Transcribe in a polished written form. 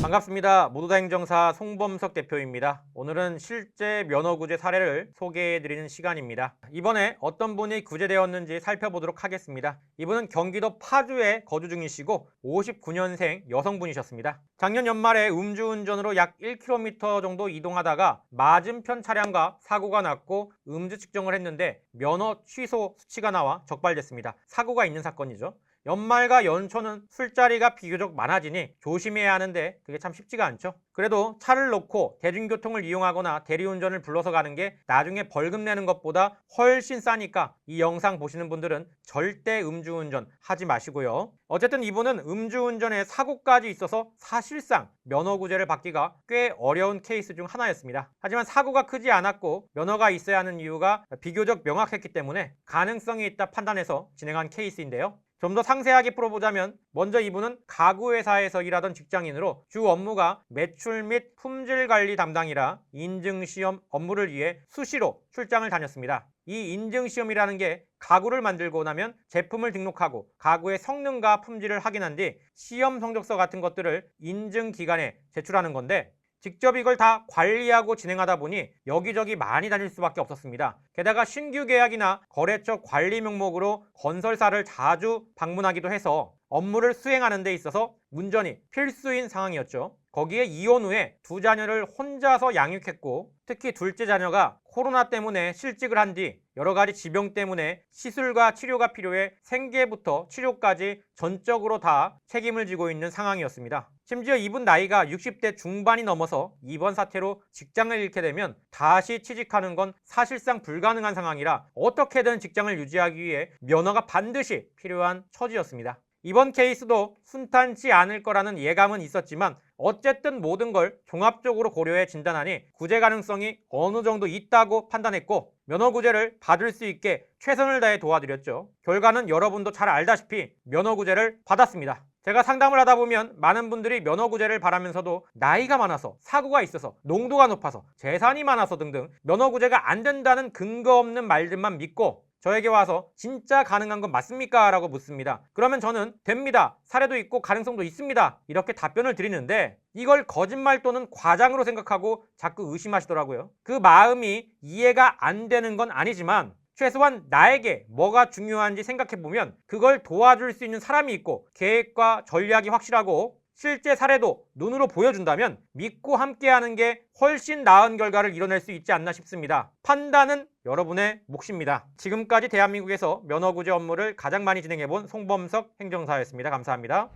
반갑습니다. 모두다 행정사 송범석 대표입니다. 오늘은 실제 면허구제 사례를 소개해드리는 시간입니다. 이번에 어떤 분이 구제되었는지 살펴보도록 하겠습니다. 이분은 경기도 파주에 거주 중이시고 59년생 여성분이셨습니다. 작년 연말에 음주운전으로 약 1km 정도 이동하다가 맞은편 차량과 사고가 났고 음주 측정을 했는데 면허 취소 수치가 나와 적발됐습니다. 사고가 있는 사건이죠. 연말과 연초는 술자리가 비교적 많아지니 조심해야 하는데 그게 참 쉽지가 않죠. 그래도 차를 놓고 대중교통을 이용하거나 대리운전을 불러서 가는 게 나중에 벌금 내는 것보다 훨씬 싸니까 이 영상 보시는 분들은 절대 음주운전 하지 마시고요. 어쨌든 이분은 음주운전에 사고까지 있어서 사실상 면허구제를 받기가 꽤 어려운 케이스 중 하나였습니다. 하지만 사고가 크지 않았고 면허가 있어야 하는 이유가 비교적 명확했기 때문에 가능성이 있다 판단해서 진행한 케이스인데요. 좀 더 상세하게 풀어보자면 먼저 이분은 가구회사에서 일하던 직장인으로 주 업무가 매출 및 품질 관리 담당이라 인증시험 업무를 위해 수시로 출장을 다녔습니다. 이 인증시험이라는 게 가구를 만들고 나면 제품을 등록하고 가구의 성능과 품질을 확인한 뒤 시험 성적서 같은 것들을 인증기관에 제출하는 건데 직접 이걸 다 관리하고 진행하다 보니 여기저기 많이 다닐 수밖에 없었습니다. 게다가 신규 계약이나 거래처 관리 명목으로 건설사를 자주 방문하기도 해서 업무를 수행하는 데 있어서 운전이 필수인 상황이었죠. 거기에 이혼 후에 두 자녀를 혼자서 양육했고 특히 둘째 자녀가 코로나 때문에 실직을 한 뒤 여러 가지 지병 때문에 시술과 치료가 필요해 생계부터 치료까지 전적으로 다 책임을 지고 있는 상황이었습니다. 심지어 이분 나이가 60대 중반이 넘어서 이번 사태로 직장을 잃게 되면 다시 취직하는 건 사실상 불가능한 상황이라 어떻게든 직장을 유지하기 위해 면허가 반드시 필요한 처지였습니다. 이번 케이스도 순탄치 않을 거라는 예감은 있었지만 어쨌든 모든 걸 종합적으로 고려해 진단하니 구제 가능성이 어느 정도 있다고 판단했고 면허구제를 받을 수 있게 최선을 다해 도와드렸죠. 결과는 여러분도 잘 알다시피 면허구제를 받았습니다. 제가 상담을 하다 보면 많은 분들이 면허구제를 바라면서도 나이가 많아서, 사고가 있어서, 농도가 높아서, 재산이 많아서 등등 면허구제가 안 된다는 근거 없는 말들만 믿고 저에게 와서 진짜 가능한 건 맞습니까? 라고 묻습니다. 그러면 저는 됩니다. 사례도 있고 가능성도 있습니다. 이렇게 답변을 드리는데 이걸 거짓말 또는 과장으로 생각하고 자꾸 의심하시더라고요. 그 마음이 이해가 안 되는 건 아니지만 최소한 나에게 뭐가 중요한지 생각해보면 그걸 도와줄 수 있는 사람이 있고 계획과 전략이 확실하고 실제 사례도 눈으로 보여준다면 믿고 함께하는 게 훨씬 나은 결과를 이뤄낼 수 있지 않나 싶습니다. 판단은 여러분의 몫입니다. 지금까지 대한민국에서 면허구제 업무를 가장 많이 진행해본 송범석 행정사였습니다. 감사합니다.